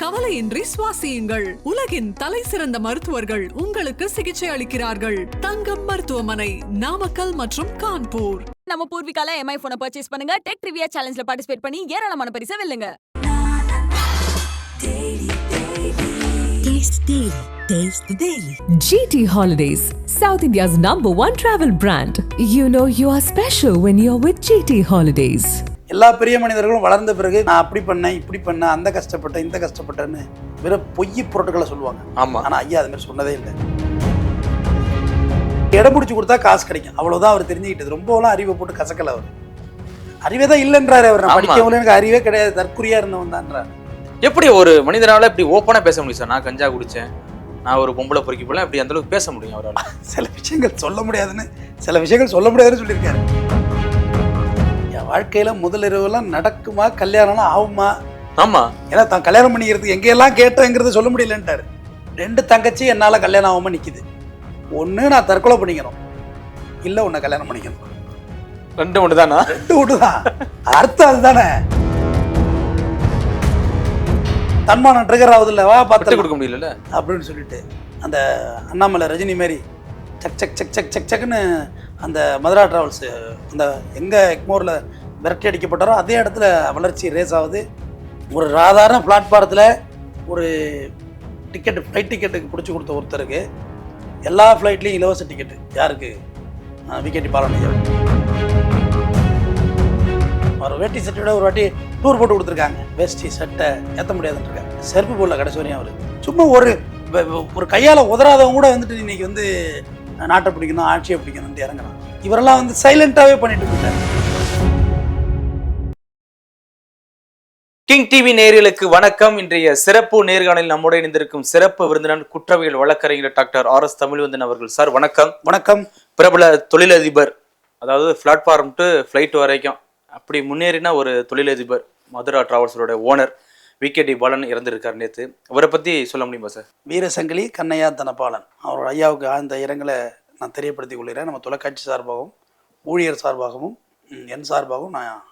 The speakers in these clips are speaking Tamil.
கவலையின்றி சுவாசியுங்கள். உலகின் தலை சிறந்த மருத்துவர்கள் உங்களுக்கு சிகிச்சை அளிக்கிறார்கள். தங்கம் மருத்துவமனை, நாமக்கல் மற்றும் கான்பூர். நம்ம பூர்விகால எம்ஐ போனை பர்ச்சேஸ் பண்ணுங்க. டெக் ட்ரிவியா சேலஞ்ச்ல பார்ட்டிசிபேட் பண்ணி ஏராளமான பரிசை வெல்லுங்க. Taste the Daily. GT Holidays, South India's #1 travel brand. You know you are special when you're with GT Holidays. எல்லா பெரிய மனிதர்களும் வளர்ந்த பிறகு நான் அப்படி பண்ணேன், இப்படி பண்ணேன், அந்த கஷ்டப்பட்டேன், இந்த கஷ்டப்பட்டேன்னு வெறும் பொய் பொருட்களை சொல்லுவாங்க. ஆமா. ஆனா ஐயா அது மாதிரி சொன்னதே இல்லை. இடம் பிடிச்சி கொடுத்தா காசு கிடைக்கும், அவ்வளவுதான் அவர் தெரிஞ்சுக்கிட்டது. ரொம்பலாம் அறிவை போட்டு கசக்கல. அவர் அறிவே தான் இல்லைன்றாரு. அவர் நான் படிக்கவங்களே எனக்கு அறிவே கிடையாது, தற்குறியா இருந்தவன் தான்றாரு. எப்படி ஒரு மனிதனால இப்படி ஓப்பனா பேச முடியும் சார்? நான் கஞ்சா குடிச்சேன், நான் ஒரு பொம்பளை பொறுக்கி போல, அப்படி அந்த அளவுக்கு பேச முடியும் அவரால்? சில விஷயங்கள் சொல்ல முடியாதுன்னு சொல்லியிருக்காரு. என் வாழ்க்கையில முதல் இரவுலாம் நடக்குமா, கல்யாணம்லாம் ஆகுமா? ஆமா. ஏன்னா தான் கல்யாணம் பண்ணிக்கிறது எங்கெல்லாம் கேட்டேங்கிறத சொல்ல முடியலன்ட்டாரு. 2 தங்கச்சி என்னால கல்யாணம் ஆகாம நிக்குது. ஒண்ணு நான் தற்கொலை பண்ணிக்கணும், இல்ல உன்னை கல்யாணம் பண்ணிக்கணும். 2 ஒண்ணுதானா? 2 ஒண்ணுதான். அர்த்தம் அதுதானே. தன்மானம் ட்ரிகர் ஆகுது இல்ல, வா பார்த்து கொடுக்க முடியல அப்படின்னு சொல்லிட்டு அந்த அண்ணாமலை ரஜினி மாரி சக் சக் சக் சக் சக் சக்குன்னு அந்த மதுரா டிராவல்ஸ் அந்த எங்கே எக்மோரில் விரட்டி அடிக்கப்பட்டாரோ அதே இடத்துல வளர்ச்சி ரேஸ் ஆகுது. ஒரு சாதாரண பிளாட்ஃபாரத்தில் ஒரு டிக்கெட்டு, ஃப்ளைட் டிக்கெட்டுக்கு பிடிச்சி கொடுத்த ஒருத்தருக்கு எல்லா ஃப்ளைட்லேயும் இலவச டிக்கெட்டு. யாருக்கு? விகேடி பாலனையா. அவர் வேட்டி சட்டையோட ஒரு வாட்டி டூர் போட்டு கொடுத்துருக்காங்க. வேஷ்டி சட்டை ஏற்ற முடியாதுன்னு இருக்காங்க. செருப்பு போடல கடைசி வரையும். அவர் சும்மா ஒரு கையால் உதறாதவங்க கூட வந்துட்டு இன்னைக்கு வந்து நாட்டை பிடிக்கணும், ஆட்சியை பிடிக்கணும்னு இறங்கலாம். இவரெல்லாம் வந்து சைலண்டாகவே பண்ணிட்டு இருக்காரு. கிங் டிவி நேயர்களுக்கு வணக்கம். இன்றைய சிறப்பு நேர்காணலில் நம்மோடு இணைந்திருக்கும் சிறப்பு விருந்தினர் குற்றவியல் வழக்கறிஞர் டாக்டர் RS தமிழ்வந்தன் அவர்கள். சார் வணக்கம். வணக்கம். பிரபல தொழிலதிபர், அதாவது பிளாட்ஃபார்ம் டு ஃப்ளைட் வரைக்கும் அப்படி முன்னேறின ஒரு தொழிலதிபர், மதுரா டிராவல்ஸோட ஓனர் விகேடி பாலன் இறந்திருக்கார் நேற்று. அவரை பற்றி சொல்ல முடியுமா சார்? வீரசங்கிலி கண்ணையா தனபாலன் அவரோட ஐயாவுக்கு ஆழ்ந்த இரங்கலை நான் தெரியப்படுத்திக் கொள்கிறேன். நம்ம தொலைக்காட்சி சார்பாகவும் ஊழியர் சார்பாகவும் என் சார்பாகவும் நான்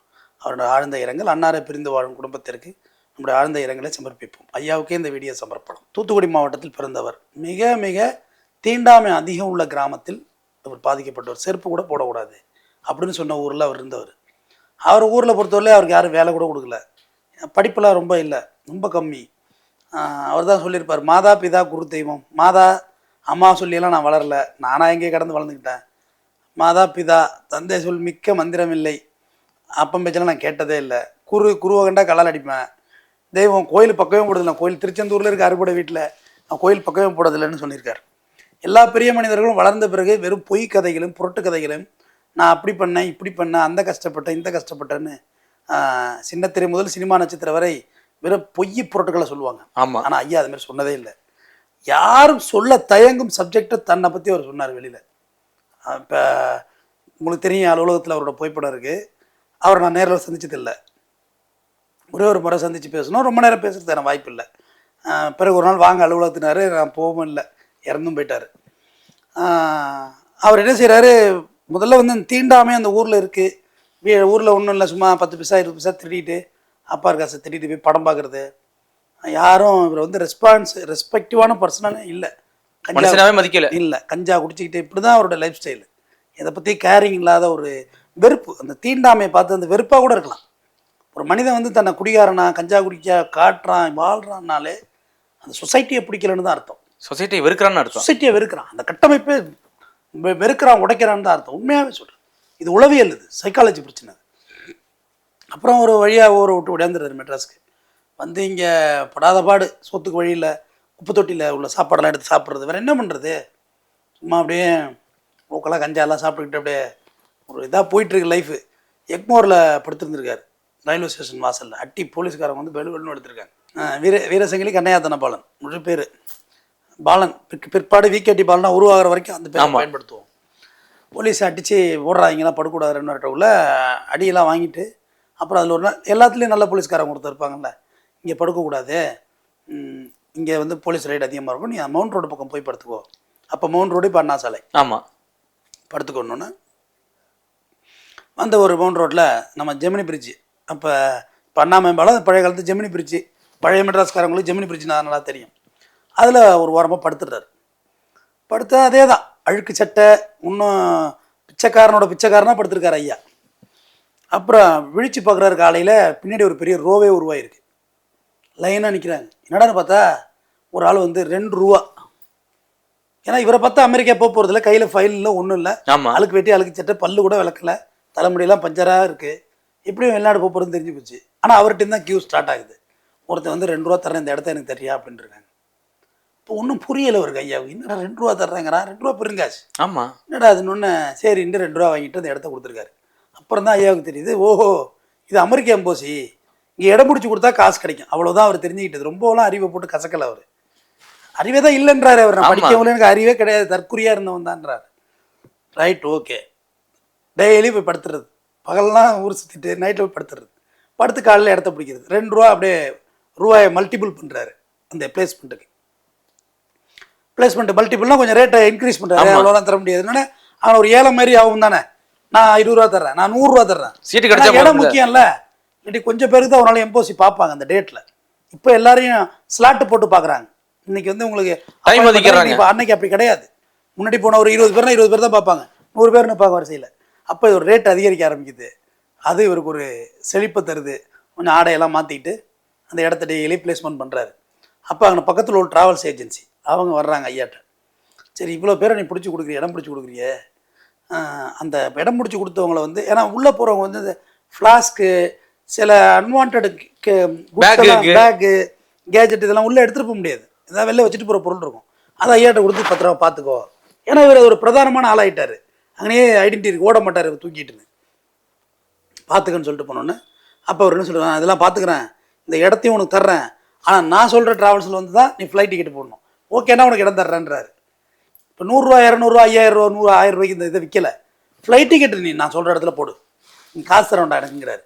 அவரோட ஆழ்ந்த இரங்கல், அன்னாரை பிரிந்து வாழும் குடும்பத்திற்கு நம்முடைய ஆழ்ந்த இரங்கலை சமர்ப்பிப்போம். ஐயாவுக்கே இந்த வீடியோ சமர்ப்பணம். தூத்துக்குடி மாவட்டத்தில் பிறந்தவர். மிக மிக தீண்டாமை அதிகம் உள்ள கிராமத்தில் அவர் பாதிக்கப்பட்டவர். செருப்பு கூட போடக்கூடாது அப்படின்னு சொன்ன ஊரில் அவர் இருந்தவர். அவர் ஊரில் பொறுத்தவரையிலே அவருக்கு யாரும் வேலை கூட கொடுக்கல. படிப்பெல்லாம் ரொம்ப இல்லை, ரொம்ப கம்மி. அவர் தான் சொல்லியிருப்பார், மாதா பிதா குரு தெய்வம். மாதா அம்மா சொல்லியெல்லாம் நான் வளரல, நானாக எங்கேயே கடந்து வளர்ந்துக்கிட்டேன். மாதா பிதா தந்தை சொல் மிக்க மந்திரம் இல்லை, அப்பம் பேச்செல்லாம் நான் கேட்டதே இல்லை. குருவை கண்டா கல்லால் அடிப்பேன். தெய்வம் கோயில் பக்கமே போடுதில்லை. கோயில் திருச்செந்தூரில் இருக்க அறுபடை வீட்டில் நான் கோயில் பக்கமே போடுறதில்லைன்னு சொல்லியிருக்கார். எல்லா பெரிய மனிதர்களும் வளர்ந்த பிறகு வெறும் பொய் கதைகளும் புரட்டு கதைகளும், நான் அப்படி பண்ணேன், இப்படி பண்ணேன், அந்த கஷ்டப்பட்டேன், இந்த கஷ்டப்பட்டேன்னு சின்னத்திரை முதல் சினிமா நட்சத்திரம் வரை வெறும் பொய் பொருட்களை சொல்லுவாங்க. ஆமாம். ஆனால் ஐயா அது மாதிரி சொன்னதே இல்லை. யாரும் சொல்ல தயங்கும் சப்ஜெக்டை தன்னை பற்றி அவர் சொன்னார் வெளியில். இப்போ உங்களுக்கு தெரியும், அலுவலகத்தில் அவரோட புகைப்படம் இருக்குது. அவரை நான் நேரில் சந்திச்சதில்லை. ஒரே ஒரு முறை சந்தித்து பேசணும். ரொம்ப நேரம் பேசுறது எனக்கு வாய்ப்பு இல்லை. பிறகு ஒரு நாள் வாங்க அலுவலகத்தினாரு, நான் போகவும் இல்லை, இறந்தும் போயிட்டார். அவர் என்ன செய்கிறாரு, முதல்ல வந்து தீண்டாமே அந்த ஊரில் இருக்குது. ஊரில் ஒன்றும் இல்லை, சும்மா 10 பைசா 20 பைசா திருடிட்டு அப்பா காசை திருடிட்டு போய் படம் பார்க்குறது. யாரும் இவர் வந்து ரெஸ்பெக்டிவான பர்சனானே இல்லை. கஞ்சாவே மதிக்கல இல்லை, கஞ்சா குடிச்சிக்கிட்டு இப்படி தான் அவரோட லைஃப் ஸ்டைலு. இதை பற்றி கேரிங் இல்லாத ஒரு வெறுப்பு, அந்த தீண்டாமையை பார்த்து அந்த வெறுப்பாக கூட இருக்கலாம். ஒரு மனிதன் வந்து தன்னை குடிகாரனா, கஞ்சா குடிக்க காட்டுறான், வாழ்கிறான்னாலே அந்த சொசைட்டியை பிடிக்கலன்னு தான் அர்த்தம். சொசைட்டியை வெறுக்கிறான்னு அர்த்தம். சொசைட்டியை வெறுக்கிறான், அந்த கட்டமைப்பே வெறுக்கிறான், உடைக்கிறான்னு தான் அர்த்தம். உண்மையாகவே சொல்கிறேன். இது உளவியல், இது சைக்காலஜி பிரச்சனை. அப்புறம் ஒரு வழியாக ஊரை விட்டு உடையாந்துடுறாரு மெட்ராஸுக்கு. வந்து இங்கே படாத பாடு, சோத்துக்கு வழியில் குப்பை தொட்டியில் உள்ள சாப்பாடெல்லாம் எடுத்து சாப்பிட்றது. வேறு என்ன பண்ணுறது? சும்மா அப்படியே ஊக்கெல்லாம் கஞ்சாலாம் சாப்பிட்டுக்கிட்டு அப்படியே ஒரு இதாக போயிட்டுருக்கு லைஃபு. எக்மோரில் படுத்துருந்துருக்காரு ரயில்வே ஸ்டேஷன் வாசலில். அட்டி போலீஸ்காரங்க வந்து வெளுன்னு எடுத்திருக்காங்க. வீரசங்கிலி கண்ணையா தனபாலன் முழு பேர். பாலன் பிற்பாடு விகேடி பாலனா உருவாகிற வரைக்கும் அந்த பேரை பயன்படுத்துவோம். போலீஸ் அடித்து ஓடுறாங்கலாம் படுக்கூடாது 2 அடியெல்லாம் வாங்கிட்டு, அப்புறம் அதில் ஒரு நாள் எல்லாத்துலேயும் நல்ல போலீஸ்காரங்க ஒருத்தர் இருப்பாங்கல்ல, இங்கே படுக்கக்கூடாது, இங்கே வந்து போலீஸ் ரைடு அதிகமாக இருக்கும், நீ மவுண்ட் ரோடு பக்கம் போய் படுத்துக்கோ. அப்போ மவுண்ட் ரோடு இப்போ அண்ணா சாலை. ஆமாம். படுத்துக்கணுன்னு அந்த ஒரு மவுண்ட் ரோட்டில் நம்ம ஜெமினி பிரிட்ஜு, அப்போ பண்ணா மேம்பாலம், பழைய காலத்து ஜெமினி பிரிட்ஜு பழைய மெட்ராஸ்காரங்களுக்கு ஜெமினி பிரிட்ஜ் நல்லா தெரியும். அதில் ஒரு ஓரமாக படுத்துடுறாரு. படுத்தா அதே தான், அழுக்கு சட்டை, இன்னும் பிச்சைக்காரனாக படுத்திருக்காரு ஐயா. அப்புறம் விழிச்சு பார்க்குறாரு காலையில், பின்னாடி ஒரு பெரிய ரோவே உருவாயிருக்கு. லைனாக நிற்கிறாங்க. என்னடான்னு பார்த்தா ஒரு ஆள் வந்து 2 ரூபா. ஏன்னா இவரை பார்த்தா அமெரிக்கா போகிறதில்ல, கையில் ஃபைல் இல்லை, ஒன்றும் இல்லை, அழுக்கு வெட்டி அழுக்கு சட்டை, பல்லு கூட விளக்கலை, தலைமுடியெல்லாம் பஞ்சராக இருக்குது, எப்படியும் வெளிநாடு போகிறதுன்னு தெரிஞ்சு போச்சு. ஆனால் அவர்கிட்ட தான் கியூ ஸ்டார்ட் ஆகுது. ஒருத்தர் வந்து 2 ரூபா தர்றேன், இந்த இடத்த எனக்கு தெரியா அப்படின்னு இருக்காங்க. இப்போ ஒன்றும் புரியலை அவருக்கு ஐயாவுக்கு. என்னடா 2 ரூபா தர்றேங்கிறான், 2 ரூபா பெருங்காசு. ஆமாம், என்னடா அதுன்னு ஒன்று சரின்ட்டு 2 ரூபா வாங்கிட்டு அந்த இடத்த கொடுத்துருக்காரு. அப்புறம் தான் ஐயாவுக்கு தெரியுது, ஓஹோ இது அமெரிக்க எம்போசி, இங்கே இடம் பிடிச்சி கொடுத்தா காசு கிடைக்கும், அவ்வளோதான் அவர் தெரிஞ்சுக்கிட்டது. ரொம்பலாம் அறிவை போட்டு கசக்கலை அவர். அறிவே தான் இல்லைன்றாரு அவர். நான் படிக்கவங்களே எனக்கு அறிவே கிடையாது, தற்குறியாக இருந்தவன் தான்றாரு. Right, okay. டெய்லி போய் படுத்துறது, பகல்லாம் ஊர் சுற்றிட்டு நைட்டில் போய் படுத்துறது, படுத்து காலையில் இடத்த பிடிக்கிறது. 2 ரூபா அப்படியே ரூபாயை மல்டிபிள் பண்ணுறாரு அந்த பிளேஸ்மெண்ட்டுக்கு. பிளேஸ்மெண்ட் மல்டிபிள்னால் கொஞ்சம் ரேட்டை இன்க்ரீஸ் பண்ணுறாரு. அவ்வளோதான் தர முடியாது. என்னன்னா அவன் ஒரு ஏழை மாதிரி ஆகும் தானே. நான் 20 ரூபா தர்றேன், நான் 100 ரூபா தர்றேன், சீட்டு கிடைச்சா இடம் முக்கியம்ல. இல்லாட்டி கொஞ்சம் பேருக்கு தான் அவனால எம்போசி பார்ப்பாங்க அந்த டேட்டில். இப்போ எல்லாரையும் ஸ்லாட்டு போட்டு பார்க்குறாங்க. இன்னைக்கு வந்து உங்களுக்கு இப்போ அன்னைக்கு அப்படி கிடையாது. முன்னாடி போன ஒரு 20 பேர்னா 20 பேர் தான் பார்ப்பாங்க, 100 பேர் நிற்பாங்க வரிசையில். அப்போ ஒரு ரேட் அதிகரிக்க ஆரம்பிக்குது. அது இவருக்கு ஒரு செழிப்பை தருது. கொஞ்சம் ஆடையெல்லாம் மாற்றிக்கிட்டு அந்த இடத்த டெய்லி பிளேஸ்மெண்ட் பண்ணுறாரு. அப்போ அங்கே பக்கத்தில் ஒரு ட்ராவல்ஸ் ஏஜென்சி அவங்க வர்றாங்க ஐயாட்ட. சரி, இவ்வளோ பேரை நீ பிடிச்சி கொடுக்குறிய, இடம் பிடிச்சி கொடுக்குறிய, அந்த இடம் பிடிச்சி கொடுத்தவங்களை வந்து, ஏன்னா உள்ளே போகிறவங்க வந்து இந்த ஃப்ளாஸ்க்கு, சில அன்வான்ட் பேக்கு, கேஜெட் இதெல்லாம் உள்ளே எடுத்துகிட்டு போக முடியாது. ஏதாவது வெளில வச்சுட்டு போகிற பொருள் இருக்கும். அதை ஐயாட்ட கொடுத்து 10 ரூபா பார்த்துக்கோ. ஏன்னா இவர் ஒரு பிரதானமான ஆளாயிட்டார். அங்கேயே ஐடென்டிட்டி ஓட மாட்டார் தூக்கிட்டுன்னு. பார்த்துக்கன்னு சொல்லிட்டு போனோன்னு அப்போ அவர் என்ன சொல்லுவேன், அதெல்லாம் பார்த்துக்கிறேன், இந்த இடத்தையும் உனக்கு தர்றேன், ஆனால் நான் சொல்கிற ட்ராவல்ஸில் வந்து தான் நீ ஃப்ளைட் டிக்கெட் போடணும், ஓகேன்னா உனக்கு இடம் தர்றேன்றாரு. இப்போ 100 ரூபா 200 ரூபா 5000 ரூபா 100 1000 ரூபாய்க்கு இந்த இதை விற்கலை, ஃப்ளைட் டிக்கெட் நீ நான் சொல்கிற இடத்துல போடு, நீ காசு தர வேண்டாம் எனக்குங்கிறாரு.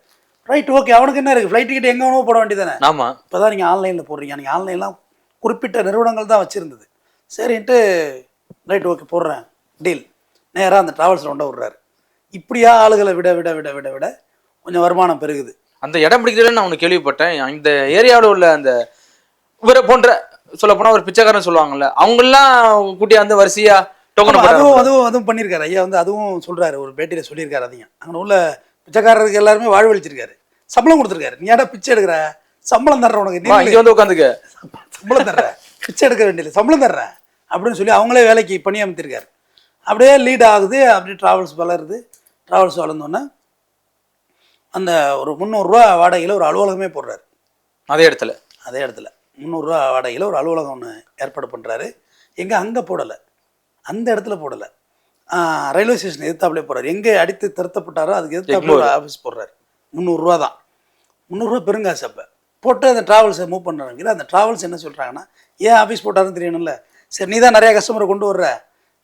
Right, okay. அவனுக்கு என்ன இருக்குது, ஃப்ளைட் டிக்கெட் எங்கே வேணும் போட வேண்டியதானே. ஆமாம், இப்போ தான் நீங்கள் ஆன்லைனில் போடுறீங்க. நீங்கள் ஆன்லைன்லாம் குறிப்பிட்ட நிறுவனங்கள் தான் வச்சுருந்தது. சரின்ட்டு ரைட், ஓகே போடுறேன், டீல். நேராக அந்த ட்ராவல்ஸில் கொண்டு விடுறாரு. இப்படியா ஆளுகளை விட விட விட விட விட கொஞ்சம் வருமானம் பெருகுது. அந்த இடம் பிடிக்கிறதுன்னு நான் ஒன்று கேள்விப்பட்டேன். இந்த ஏரியாவில் உள்ள அந்த இவரை போன்ற சொல்ல போனால் ஒரு பிச்சைக்காரன் சொல்லுவாங்கல்ல, அவங்கெல்லாம் கூட்டியா வந்து வரிசையா டோக்கன் அதுவும் பண்ணியிருக்காரு ஐயா. வந்து அதுவும் சொல்கிறாரு, ஒரு பேட்டியில் சொல்லியிருக்காரு. அதையும் அங்கே உள்ள பிச்சைக்காரருக்கு எல்லாருமே வாழ்வழிச்சிருக்காரு, சம்பளம் கொடுத்துருக்காரு. நீ ஏடா பிச்சை எடுக்கிற, சம்பளம் தர்ற உனக்கு, நீ வந்து உட்காந்துக்க, சம்பளம் தர்ற, பிச்சை எடுக்க வேண்டியது, சம்பளம் தர்றேன் அப்படின்னு சொல்லி அவங்களே வேலைக்கு பணி அமைத்திருக்காரு. அப்படியே லீட் ஆகுது, அப்படியே ட்ராவல்ஸ் வளருது. ட்ராவல்ஸ் வளர்ந்தோன்னே அந்த ஒரு 300 ரூபா வாடகையில் ஒரு அலுவலகமே போடுறாரு. அதே இடத்துல 300 ரூபா வாடகையில் ஒரு அலுவலகம் ஒன்று ஏற்பாடு பண்ணுறாரு. எங்கே அங்கே போடலை, அந்த இடத்துல போடலை, ரயில்வே ஸ்டேஷன் எதிர்த்தாப்புலேயே போடுறாரு. எங்கே அடித்து திருத்தப்பட்டாரோ அதுக்கு எதிர்த்தாப்புல ஒரு ஆஃபீஸ் போடுறாரு. 300 ரூபா தான், 300 ரூபா பெருங்காசு. அப்போ போட்டு அந்த ட்ராவல்ஸை மூவ் பண்ணுறாங்க. அந்த ட்ராவல்ஸ் என்ன சொல்கிறாங்கன்னா, ஏன் ஆஃபீஸ் போட்டாருன்னு தெரியணும்ல, சரி நீ தான் நிறையா கஸ்டமரை கொண்டு வர்ற,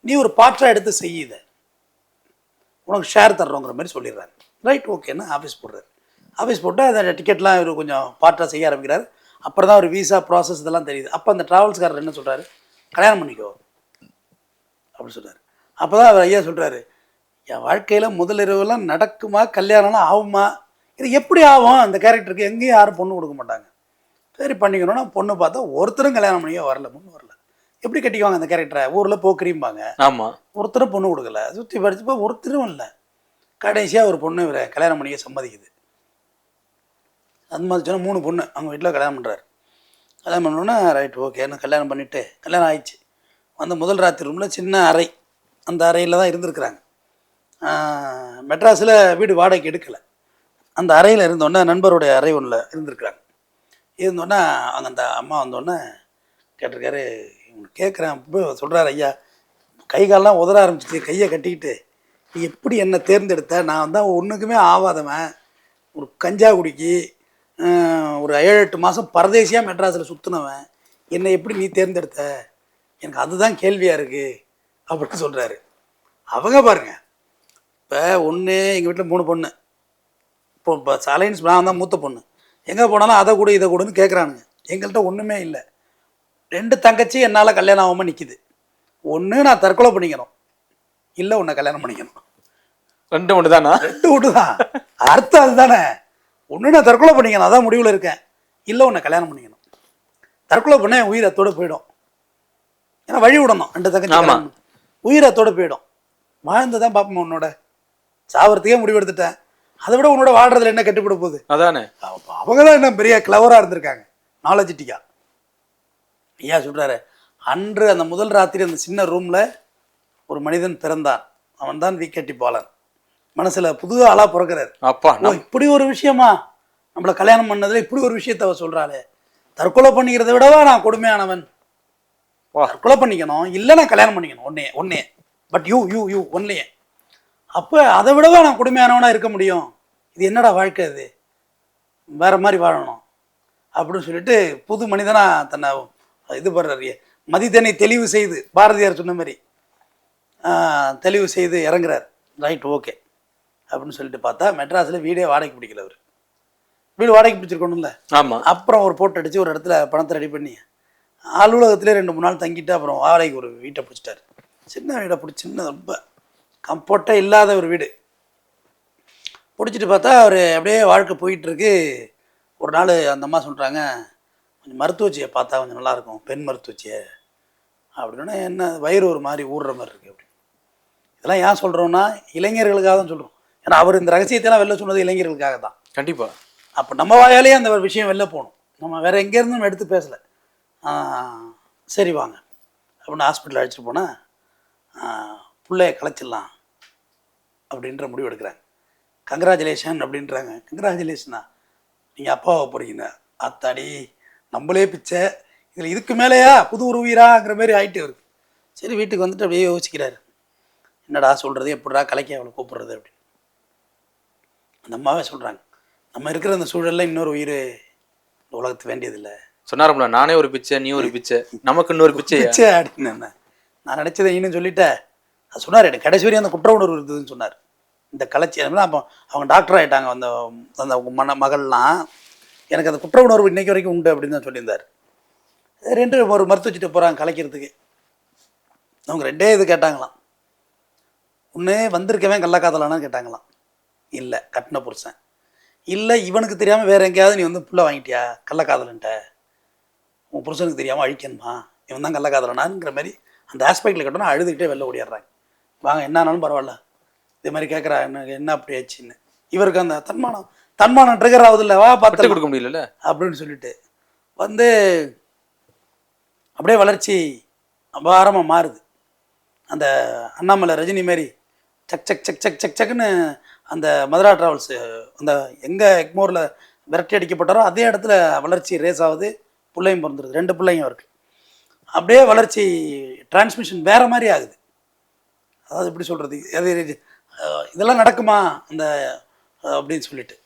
நீ ஒரு பார்ட்டாக எடுத்து செய்யுத, உனக்கு ஷேர் தர்றோங்கிற மாதிரி சொல்லிடுறாங்க. ரைட், ஓகேன்னா ஆஃபீஸ் போடுறாரு. ஆஃபீஸ் போட்டு அந்த டிக்கெட்லாம் இவர் கொஞ்சம் பார்ட்டாக செய்ய ஆரம்பிக்கிறார். அப்புறம் தான் ஒரு விசா ப்ராசஸ் இதெல்லாம் தெரியுது. அப்போ அந்த ட்ராவல்ஸ்காரர் என்ன சொல்கிறாரு, கல்யாணம் பண்ணிக்கோ அப்படின்னு சொல்கிறார். அப்போ தான் அவர் ஐயா சொல்கிறாரு, என் வாழ்க்கையில் முதல் இரவுலாம் நடக்குமா, கல்யாணம்லாம் ஆகுமா, இது எப்படி ஆகும், அந்த கேரக்டருக்கு எங்கேயும் யாரும் பொண்ணு கொடுக்க மாட்டாங்க. சரி பண்ணிக்கணும்னா பொண்ணு பார்த்தா ஒருத்தரும் கல்யாணம் பண்ணியே முன்னு வரல. எப்படி கட்டிக்குவாங்க அந்த கேரக்டரை, ஊரில் போக்குறீம்பாங்க. ஆமாம், ஒருத்தரும் பொண்ணு கொடுக்கல, சுற்றி படிச்சப்போ ஒருத்தரும் இல்லை. கடைசியாக ஒரு பொண்ணு இவரை கல்யாணம் பண்ணிக்க சம்மதிக்குது. அது மாதிரி சொன்னால் 3 பொண்ணு அவங்க வீட்டில் கல்யாணம் பண்ணுறாரு. கல்யாணம் பண்ணோன்னா ரைட், ஓகேன்னு கல்யாணம் பண்ணிவிட்டு கல்யாணம் ஆயிடுச்சு. வந்து முதல் ராத்திரி ரூமில் சின்ன அறை, அந்த அறையில் தான் இருந்திருக்கிறாங்க. மெட்ராஸில் வீடு வாடகைக்கு எடுக்கலை. அந்த அறையில் இருந்தோடனே நண்பருடைய அறை ஒன்றில் இருந்திருக்கிறாங்க. இருந்தோடனே அவங்க அந்த அம்மா வந்தோடனே கேட்டிருக்காரு, இவங்க கேட்குறேன். இப்போ சொல்கிறாரு, ஐயா கை காலெலாம் உதற ஆரம்பிச்சிட்டு, கையை கட்டிக்கிட்டு, நீ எப்படி என்னை தேர்ந்தெடுத்த, நான் தான் ஒன்றுக்குமே ஆகாதவன், ஒரு கஞ்சா குடிக்கி ஒரு 7-8 மாதம் பரதேசியாக மெட்ராஸில் சுற்றினவன், என்னை எப்படி நீ தேர்ந்தெடுத்த, எனக்கு அதுதான் கேள்வியாக இருக்குது அப்படின்னு சொல்கிறாரு. அவங்க பாருங்க, இப்போ ஒன்று எங்கள் வீட்டில் 3 பொண்ணு, இப்போ அலைன்ஸ் நான் தான் மூத்த பொண்ணு, எங்கே போனாலும் அதை கூட இதை கூடன்னு கேட்குறானுங்க. எங்கள்கிட்ட ஒன்றுமே இல்லை. 2 தங்கச்சி என்னால் கல்யாணம் ஆகாமல் நிற்கிது. ஒன்று நான் தற்கொலை பண்ணிக்கணும், இல்லை உன்னை கல்யாணம் பண்ணிக்கணும். 2 ஒன்று தானா? 2 ஒன்று தான். அர்த்தம் அதுதானே. ஒன்று நான் தற்கொலை பண்ணிக்கணும், அதான் முடிவில் இருக்கேன், இல்லை உன்னை கல்யாணம் பண்ணிக்கணும். தற்கொலை பண்ண என் உயிர் அத்தோடு போயிடும். ஏன்னா வழி விடணும், 2 தங்கச்சி உயிர் அத்தோடு போயிடும். வாழ்ந்து தான் பார்ப்போம், உன்னோட சாவறதுக்கே முடிவெடுத்துட்டேன், அதை விட உன்னோட வாழ்றதுல என்ன கெட்டுப்பட போகுது? அதானே. அவங்க தான் என்ன பெரிய கிளவராக இருந்திருக்காங்க, நாலேஜிட்டிக்கா. ஐயா சொல்கிறாரு, அன்று அந்த முதல் ராத்திரி அந்த சின்ன ரூமில் ஒரு மனிதன் பிறந்தான், அவன் தான் விகேடி பாலன். மனசில் புது ஆளாக பிறக்கிறாரு. அப்பா, இப்படி ஒரு விஷயமா நம்மளை கல்யாணம் பண்ணதில் இப்படி ஒரு விஷயத்த அவ சொல்கிறாளே, தற்கொலை பண்ணிக்கிறத விடவா நான் கொடுமையானவன்? தற்கொலை பண்ணிக்கணும், இல்லை நான் கல்யாணம் பண்ணிக்கணும் ஒன்னே பட் யூ ஒன்லையே. அப்போ அதை விடவா நான் கொடுமையானவனாக இருக்க முடியும்? இது என்னடா வாழ்க்கை, இது வேற மாதிரி வாழணும் அப்படின்னு சொல்லிட்டு புது மனிதனாக தன்னை இது பண்ணுறாரு. மதிதனை தெளிவு செய்து, பாரதியார் சொன்ன மாதிரி தெளிவு செய்து இறங்குறார். ரைட், ஓகே அப்படின்னு சொல்லிட்டு பார்த்தா மெட்ராஸில் வீடே வாடகைக்கு பிடிக்கல. அவர் வீடு வாடகைக்கு பிடிச்சிருக்கணும்ல. ஆமாம். அப்புறம் ஒரு போட்டு அடித்து ஒரு இடத்துல பணத்தை ரெடி பண்ணி அலுவலகத்திலே 2-3 நாள் தங்கிட்டு அப்புறம் வாடகைக்கு ஒரு வீட்டை பிடிச்சிட்டாரு. சின்ன வீடை பிடிச்சி, சின்ன ரொம்ப கம்ஃபர்ட்டே இல்லாத ஒரு வீடு பிடிச்சிட்டு பார்த்தா அவர் அப்படியே வாழ்க்கை போயிட்டுருக்கு. ஒரு நாள் அந்த அம்மா சொல்கிறாங்க, கொஞ்சம் மருத்துவச்சியை பார்த்தா கொஞ்சம் நல்லாயிருக்கும், பெண் மருத்துவச்சியை அப்படின்னா. என்ன வயிறு ஒரு மாதிரி ஊடுற மாதிரி இருக்குது அப்படி. இதெல்லாம் ஏன் சொல்கிறோன்னா இளைஞர்களுக்காக தான் சொல்கிறோம். ஏன்னா அவர் இந்த ரகசியத்தைலாம் வெளில சொன்னது இளைஞர்களுக்காக தான். கண்டிப்பாக. அப்போ நம்ம வாயாலேயே அந்த ஒரு விஷயம் வெளில போகணும், நம்ம வேறு எங்கேருந்து நம்ம எடுத்து பேசலை. சரி வாங்க அப்படின்னு ஹாஸ்பிட்டல் அழைச்சிட்டு போனால் பிள்ளைய கலைச்சிடலாம் அப்படின்ற முடிவு எடுக்கிறாங்க. கங்க்ராச்சுலேஷன் அப்படின்றாங்க. கங்க்ராச்சுலேஷனா, நீங்கள் அப்பாவை போகிறீங்க? அத்தாடி, நம்மளே பிச்சை, இதில் இதுக்கு மேலேயா புது ஒரு உயிராங்கிற மாதிரி ஆகிட்டு இருக்கு. சரி, வீட்டுக்கு வந்துட்டு அப்படியே யோசிக்கிறாரு, என்னடா சொல்கிறது, எப்படிடா கலைக்க அவளை கூப்பிட்றது அப்படின்னு. அந்த அம்மாவே சொல்கிறாங்க, நம்ம இருக்கிற அந்த சூழலில் இன்னொரு உயிர் இந்த உலகத்துக்கு வேண்டியதில்லை. சொன்னாரம்ல, நானே ஒரு பிச்சை, நீ ஒரு பிச்சை, நமக்கு இன்னொரு பிச்சை அப்படின்னு. என்ன நான் நினச்சதை இன்னும் சொல்லிட்டேன். அது சொன்னார், எனக்கு கடைசி வரையும் அந்த குற்ற உணர்வு இருந்ததுன்னு சொன்னார். இந்த கலைச்சி அப்போ அவங்க டாக்டர் ஆகிட்டாங்க, அந்த அந்த மகள்லாம். எனக்கு அந்த குற்ற உணர்வு இன்றைக்கு வரைக்கும் உண்டு அப்படின்னு தான் சொல்லியிருந்தார். 2 ஒரு மருத்துவச்சிட்டு போகிறாங்க கலைக்கிறதுக்கு. அவங்க 2 இது கேட்டாங்களாம். ஒன்று வந்திருக்கவன் கள்ளக்காதலானான்னு கேட்டாங்களாம். இல்லை, கட்டின புருஷன். இல்லை, இவனுக்கு தெரியாமல் வேறு எங்கேயாவது நீ வந்து புள்ள வாங்கிட்டியா கள்ளக்காதலன்ட்ட, உன் புருஷனுக்கு தெரியாமல் அழிக்கணுமா, இவன் தான் கள்ளக்காதலனாங்கிற மாதிரி அந்த ஆஸ்பெக்டில் கேட்டோன்னா அழுதுகிட்டே வெளில ஓடிடுறாங்க. வாங்க, என்னானாலும் பரவாயில்ல, இதே மாதிரி கேட்குறா, எனக்கு என்ன அப்படி ஆச்சுன்னு. இவருக்கு அந்த தன்மானம் ட்ரிகர் ஆகுது இல்லை, வா பார்த்து கொடுக்க முடியல அப்படின்னு சொல்லிட்டு வந்து அப்படியே வளர்ச்சி அபாரமாக மாறுது. அந்த அண்ணாமலை ரஜினி மாரி சக் சக் சக் சக் சக் சக்குன்னு அந்த மதுரா ட்ராவல்ஸு அந்த எங்கே எக்மோரில் விரட்டி அடிக்கப்பட்டாரோ அதே இடத்துல வளர்ச்சி ரேஸ் ஆகுது. பிள்ளையும் பிறந்துருது, 2 பிள்ளைங்க இருக்குது. அப்படியே வளர்ச்சி டிரான்ஸ்மிஷன் வேறு மாதிரி ஆகுது. அதாவது எப்படி சொல்கிறது, அது இதெல்லாம் நடக்குமா அந்த அப்படின்னு சொல்லிட்டு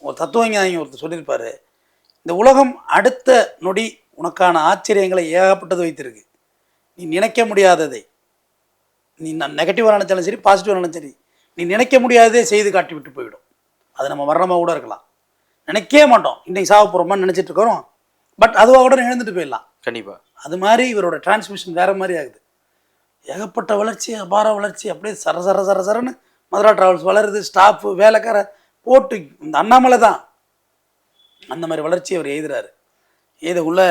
ஒரு தத்துவஞானி ஒருத்தர் சொல்லியிருப்பார், இந்த உலகம் அடுத்த நொடி உனக்கான ஆச்சரியங்களை ஏகப்பட்டது வைத்திருக்கு. நீ நினைக்க முடியாததை, நீ நெகட்டிவாக நினச்சாலும் சரி, பாசிட்டிவாக நினச்சாலும் சரி, நீ நினைக்க முடியாததே செய்து காட்டி விட்டு போயிடும். அது நம்ம மரணமாக கூட இருக்கலாம், நினைக்கவே மாட்டோம், இன்றைக்கி சாக போகிறோமான்னு நினச்சிட்டு இருக்கிறோம், பட் அதுவாக கூட எழுந்துட்டு போயிடலாம். கண்டிப்பாக. அது மாதிரி இவரோட டிரான்ஸ்மிஷன் வேறு மாதிரி ஆகுது. ஏகப்பட்ட வளர்ச்சி, அபார வளர்ச்சி, அப்படியே சரன்னு மதுரா ட்ராவல்ஸ் வளருது. ஸ்டாஃபு, வேலைக்கார போட்டு இந்த அண்ணாமலை தான் அந்த மாதிரி வளர்ச்சி அவர் எழுதுறாரு. எழுதக்குள்ள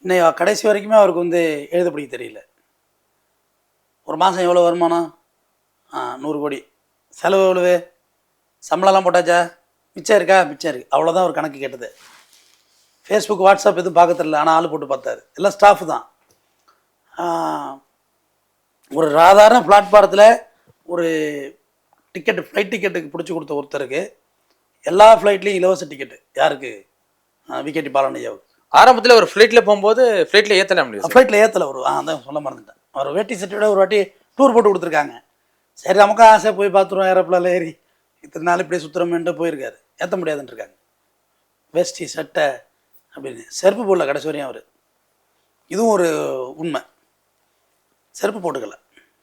இன்னும் கடைசி வரைக்குமே அவருக்கு வந்து எழுத பிடிக்க தெரியல. ஒரு மாதம் எவ்வளோ வருமானம்? 100 கோடி. செலவு எவ்வளவு? சம்பளம்லாம் போட்டாச்சா? மிச்சம் இருக்கா? மிச்சம் இருக்குது. அவ்வளோதான் ஒரு கணக்கு கேட்டது. ஃபேஸ்புக், வாட்ஸ்அப் எதுவும் பார்க்க தெரியல, ஆனால் ஆள் போட்டு பார்த்தாரு. எல்லாம் ஸ்டாஃபு தான். ஒரு சாதாரண பிளாட்ஃபாரத்தில் ஒரு டிக்கெட்டு, ஃப்ளைட் டிக்கெட்டுக்கு பிடிச்சி கொடுத்த ஒருத்தருக்கு எல்லா ஃப்ளைட்லேயும் இலவச டிக்கெட்டு. யாருக்கு? விகேடி பாலன் ஐயாவுக்கு. ஆரம்பத்தில் ஒரு ஃப்ளைட்டில் போகும்போது ஃப்ளைட்டில் ஏற்றலாம் முடியும். ஃப்ளைட்டில் ஏற்றலை. ஒரு அதான் சொல்ல மறந்துட்டேன். அவர் வேட்டி சட்டை ஒரு வாட்டி டூர் போட்டு கொடுத்துருக்காங்க. சரி, நமக்கும் ஆசை போய் பார்த்துருவோம், ஏரோப்ளானில் ஏறி இத்தனை நாள் இப்படியே சுற்றுறோம்ன்ட்டு போயிருக்காரு. ஏற்ற முடியாதுன்னு இருக்காங்க. வேஷ்டி சட்டை அப்படின்னு செருப்பு போடல கடைசி வரையும் அவர். இதுவும் ஒரு உண்மை. செருப்பு போட்டுக்கல.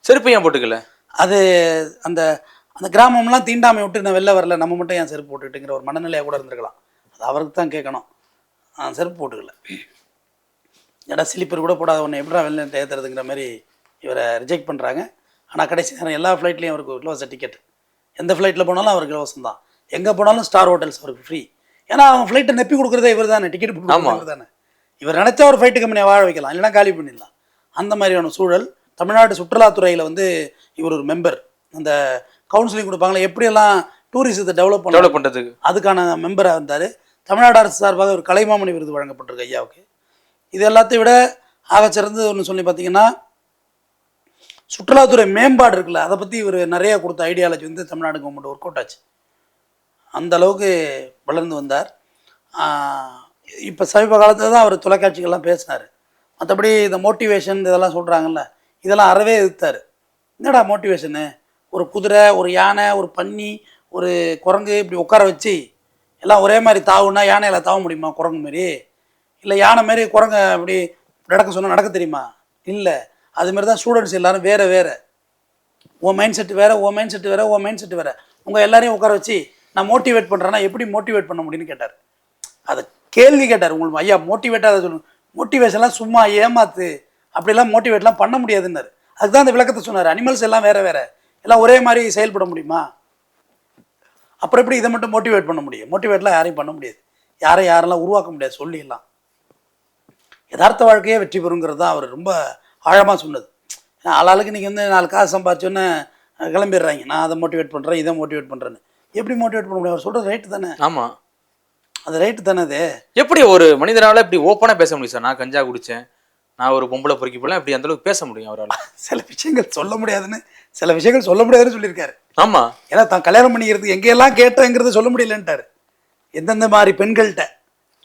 செருப்பு ஏன் போட்டுக்கல? அது அந்த அந்த கிராமம்லாம் தீண்டாமை விட்டு நான் வெளில வரல, நம்ம மட்டும் ஏன் செருப்பு போட்டுக்கிட்டுங்கிற ஒரு மனநிலையாக கூட இருந்திருக்கலாம். அது அவருக்கு தான் கேட்கணும். செருப்பு போட்டுக்கல. ஏடா ஸ்லீப்பர் கூட போடாத ஒன்று எப்படா வெளில ஏற்றுறதுங்கிற மாதிரி இவரை ரிஜெக்ட் பண்ணுறாங்க. ஆனால் கடைசி நேரம் எல்லா ஃப்ளைட்லேயும் அவருக்கு இலவச டிக்கெட். எந்த ஃப்ளைட்டில் போனாலும் அவருக்கு இலவசம் தான். எங்கே போனாலும் ஸ்டார் ஹோட்டல்ஸ் அவருக்கு ஃப்ரீ. ஏன்னா அவன் ஃப்ளைட்டை நெப்பி கொடுக்குறதே இவர் தானே, டிக்கெட் கொடுக்குறது இவர் தானே. இவர் நினச்சா ஒரு ஃபைட்டு கம்பெனியை வாழ வைக்கலாம், இல்லைனா காலி பண்ணிடலாம். அந்த மாதிரியான சூழல். தமிழ்நாடு சுற்றுலாத்துறையில் வந்து இவர் ஒரு மெம்பர். அந்த கவுன்சிலிங் கொடுப்பாங்களே எப்படியெல்லாம் டூரிசத்தை டெவலப் பண்ணுறதுக்கு அதுக்கான மெம்பராக இருந்தார். தமிழ்நாடு அரசு சார்பாக ஒரு கலைமாமணி விருது வழங்கப்பட்டிருக்கு ஐயாவுக்கு. இது எல்லாத்தையும் விட ஆகச்சிறந்தது ஒன்று சொல்லி பார்த்தீங்கன்னா, சுற்றுலாத்துறை மேம்பாடு இருக்குல்ல, அதை பற்றி இவர் நிறையா கொடுத்த ஐடியாலஜி வந்து தமிழ்நாடு கவர்மெண்ட் ஒர்க் அவுட் ஆச்சு. அந்த அளவுக்கு வளர்ந்து வந்தார். இப்போ சமீப காலத்தில் தான் அவர் தொலைக்காட்சிகள்லாம் பேசினார். மற்றபடி இந்த மோட்டிவேஷன் இதெல்லாம் சொல்கிறாங்கல்ல, இதெல்லாம் அறவே எதிர்த்தார். என்னடா மோட்டிவேஷனு, ஒரு குதிரை, ஒரு யானை, ஒரு பன்னி, ஒரு குரங்கு இப்படி உட்கார வச்சு எல்லாம் ஒரே மாதிரி தாவுன்னா யானையில் தாவ முடியுமா? குரங்கு மாரி இல்லை, யானை மாரி குரங்க அப்படி நடக்க சொன்னால் நடக்க தெரியுமா? இல்லை. அதுமாரி தான் ஸ்டூடெண்ட்ஸ் எல்லோரும் வேறு வேறு. உன் மைண்ட் செட்டு வேறு, உன் மைண்ட் செட்டு வேறு, உன் மைண்ட் செட்டு வேறு. உங்கள் எல்லாரையும் உட்கார வச்சு நான் மோட்டிவேட் பண்ணுறேன்னா எப்படி மோட்டிவேட் பண்ண முடியும்னு கேட்டார். அதை கேள்வி கேட்டார். உங்களுக்கு ஐயா மோட்டிவேட்டாக அதை சொல்லணும், மோட்டிவேஷன்லாம் சும்மா ஏமாத்து, அப்படிலாம் மோட்டிவேட்லாம் பண்ண முடியாதுன்னாரு. அதுதான் அந்த விளக்கத்தை சொன்னார். அனிமல்ஸ் எல்லாம் வேறு வேறு, எல்லாம் ஒரே மாதிரி செயல்பட முடியுமா? அப்புறம் எப்படி இதை மட்டும் மோட்டிவேட் பண்ண முடியும்? மோட்டிவேட்லாம் யாரையும் பண்ண முடியாது, யாரெல்லாம் உருவாக்க முடியாது சொல்லிடலாம். யதார்த்த வாழ்க்கையே வெற்றி பெறுங்கிறது தான் அவர் ரொம்ப ஆழமாக சொன்னது. ஏன்னா ஆளாளுக்கு இன்றைக்கி வந்து 4 காசு சம்பாதிச்சோன்னே கிளம்பிடுறாங்க, நான் அதை மோட்டிவேட் பண்ணுறேன், இதை மோட்டிவேட் பண்ணுறேன்னு. எப்படி மோட்டிவேட் பண்ண முடியும்? அவர் சொல்கிறது ரைட்டு தானே? ஆமாம், அது ரைட்டு தானே. அது எப்படி ஒரு மனிதனால் இப்படி ஓப்பனாக பேச முடியும் சார்? நான் கஞ்சா குடித்தேன், நான் ஒரு பொம்பளை பொறுக்கி போகலாம், இப்படி அந்தளவுக்கு பேச முடியும் அவரால்? சில விஷயங்கள் சொல்ல முடியாதுன்னு சொல்லியிருக்காரு. ஆமாம், ஏன்னா தான் கல்யாணம் பண்ணிக்கிறதுக்கு எங்கெல்லாம் கேட்டேங்கிறத சொல்ல முடியலன்ட்டார். எந்தெந்த மாதிரி பெண்கள்கிட்ட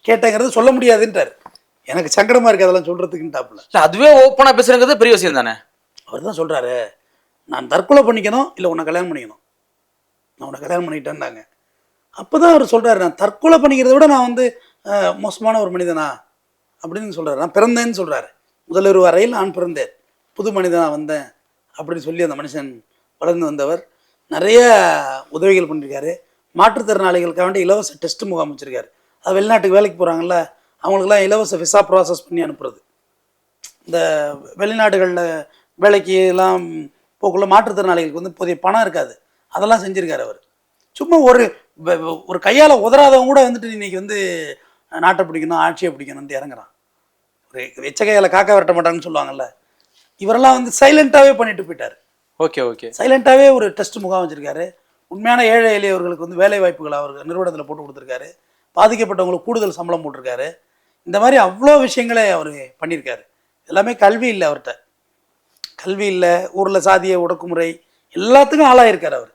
கேட்டேங்கிறது சொல்ல முடியாதுன்ட்டார். எனக்கு சங்கடமாக இருக்குது அதெல்லாம் சொல்கிறதுக்குன்ட்டாப்புல. அதுவே ஓப்பனாக பேசுகிறங்கிறது பெரிய விஷயம் தானே. அவர் தான் சொல்கிறாரு, நான் தற்கொலை பண்ணிக்கணும் இல்லை உன்னை கல்யாணம் பண்ணிக்கணும், நான் உன்னை கல்யாணம் பண்ணிக்கிட்டேன்டாங்க. அப்போ தான் அவர் சொல்கிறாரு, நான் தற்கொலை பண்ணிக்கிறத விட நான் வந்து மோசமான ஒரு மனிதனா அப்படின்னு சொல்கிறார். நான் பிறந்தேன்னு சொல்கிறாரு. முதல் வரையில் நான் பிறந்தேன், புது மனிதனாக வந்தேன் அப்படின்னு சொல்லி அந்த மனுஷன் வளர்ந்து வந்தவர். நிறைய உதவிகள் பண்ணியிருக்காரு. மாற்றுத்திறனாளிகளுக்காக வேண்டிய இலவச டெஸ்ட் முகாம் வச்சுருக்காரு. அது வெளிநாட்டுக்கு வேலைக்கு போகிறாங்கல்ல, அவங்களுக்குலாம் இலவச விசா ப்ராசஸ் பண்ணி அனுப்புறது. இந்த வெளிநாடுகளில் வேலைக்கு எல்லாம் போக்குள்ள மாற்றுத்திறனாளிகளுக்கு வந்து போதிய பணம் இருக்காது, அதெல்லாம் செஞ்சுருக்காரு அவர். சும்மா ஒரு கையால் உதறாதவங்க கூட வந்துட்டு இன்றைக்கி வந்து நாட்டை பிடிக்கணும், ஆட்சியை பிடிக்கணும்னு இறங்குறான். ஒரு எச்ச கையால் காக்கா விரட்ட மாட்டாங்கன்னு சொல்லுவாங்கல்ல, இவரெல்லாம் வந்து சைலண்ட்டாகவே பண்ணிட்டு போயிட்டார். ஓகே சைலண்ட்டாகவே ஒரு டெஸ்ட் முகாம் வச்சுருக்காரு. உண்மையான ஏழை எளியவர்களுக்கு வந்து வேலை வாய்ப்புகளை அவர் நிறுவனத்தில் போட்டு கொடுத்துருக்காரு. பாதிக்கப்பட்டவங்களுக்கு கூடுதல் சம்பளம் போட்டிருக்காரு. இந்த மாதிரி அவ்வளோ விஷயங்களே அவர் பண்ணியிருக்காரு. எல்லாமே கல்வி இல்லை அவர்கிட்ட, கல்வி இல்லை, ஊரில் சாதிய ஒடுக்குமுறை எல்லாத்துக்கும் ஆளாயிருக்கார் அவர்.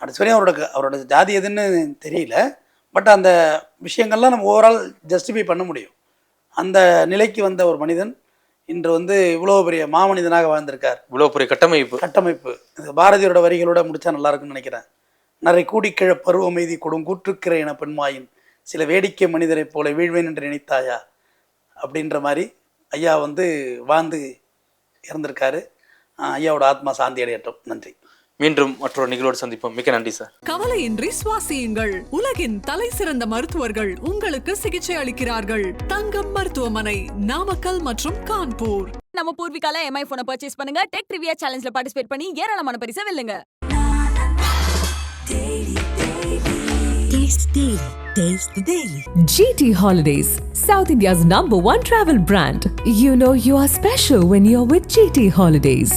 அடுத்த வரையும் அவரோட ஜாதி எதுன்னு தெரியல, பட் அந்த விஷயங்கள்லாம் நம்ம ஓவரால் ஜஸ்டிஃபை பண்ண முடியும். அந்த நிலைக்கு வந்த ஒரு மனிதன் இன்று வந்து இவ்வளோ பெரிய மாமனிதனாக வாழ்ந்திருக்கார். இவ்வளோ பெரிய கட்டமைப்பு இது பாரதியோட வரிகளோட முடிச்சா நல்லா இருக்குன்னு நினைக்கிறேன். நரை கூடிக்கிழ பருவமைதி கொடும் கூற்றுக்கிற என பெண்மாயின் சில வேடிக்கை மனிதரை போல வீழ்வேன் என்று நினைத்தாயா அப்படின்ற மாதிரி ஐயா வந்து வாழ்ந்து இறந்திருக்காரு. ஐயாவோட ஆத்மா சாந்தி அடையட்டும். நன்றி. மீண்டும் மற்றொரு நிகழ்வோடு சந்திப்போம். மிக்க நன்றி சார். கவலையின்றி சுவாசியுங்கள். உலகின் தலை சிறந்த மருத்துவர்கள் உங்களுக்கு சிகிச்சை அளிக்கிறார்கள். தங்கம் மருத்துவமனை, நாமக்கல் மற்றும் கான்பூர். நம்ம பூர்விகால எம்ஐ போனை பர்ச்சேஸ் பண்ணுங்க. டெக் ட்ரிவியா சேலஞ்சில் பார்ட்டிசிபேட் பண்ணி ஏராளமான பரிசை வெல்லுங்க. Taste the Daily. GT Holidays, South India's #1 travel brand. You know you are special when you're with GT Holidays.